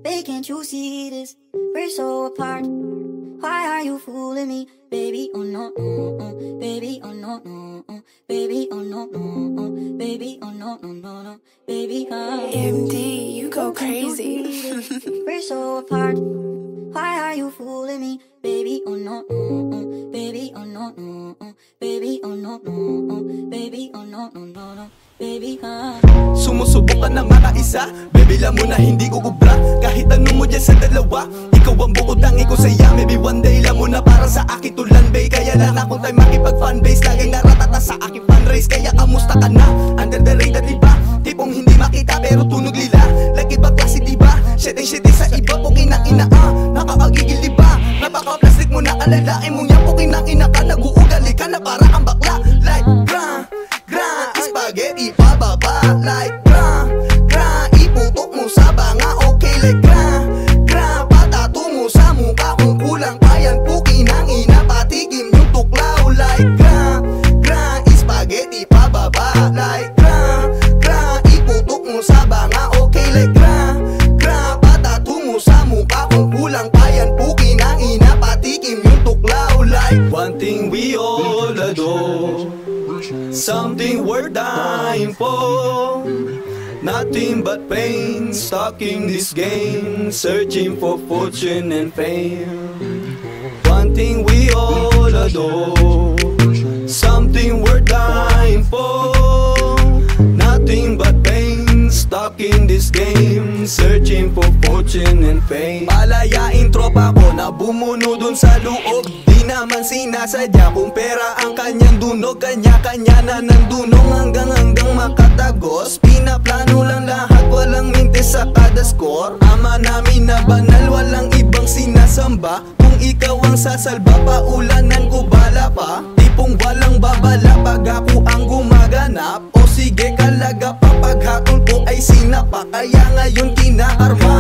Babe, can't you see this? We're so apart. Why are you fooling me? Baby, oh no, no, no. Baby, oh no, no, no. Baby, oh no, no, no. Baby, oh no, no, no, no. Baby, MD, you go crazy. We're so apart. Why are you fooling me? Baby, oh no, no, no. Baby, oh no, no, no. Baby, oh no, no, no. Baby, oh no, no, no, no. Baby, Sumusubukan na makaisa. Baby, alam mo na hindi ko kubra. Kahit ano mo dyan sa dalawa, ikaw ang bukod ang ikaw saya. Maybe one day alam mo na para sa akin tulan, babe. Kaya lang akong tayo makipag-fanbase. Laging naratata sa aking fundraise. Kaya kamusta ka na? Under the radar, diba? Tipong hindi makita pero tunog lila. Like iba klase, diba? Shitting sa iba, pukin ang ina, nakakagigil, diba? Napaka-plastic mo na alalain mo yan, pukin ang ina ka. Nag-uugali ka na para kang bakla. Like, spaghetti pababa. Like iputok mo sa banga. Okay, like patato mo sa mukha. Kung kulang pa yan, pukin ang ina. Patigim yung tuklaw. Like spaghetti pababa. Like iputok mo sa banga. Okay, like patato mo sa mukha. Kung kulang pa yan, pukin ang ina. Patigim yung tuklaw. Like one thing we all adore, something worth dying for. Nothing but pain, stuck in this game, searching for fortune and fame. One thing we all adore, something worth dying for. Nothing but pain, stuck in this game, searching for fortune and fame. Palayain tropa ko na bumuno dun sa loob. Di naman sinasadya kung pera ang kanyang dunog. Kanya-kanya na nandunong hanggang makatagos. Pinaplano lang lahat, walang mintes sa kada score. Ama namin na banal, walang ibang sinasamba. Kung ikaw ang sasalba, paulanan ko bala pa. Tipong walang babala pag ako ang gumaganap. O sige kalaga pa, paghatol ko ay sinapa. Kaya ngayon kinakarma.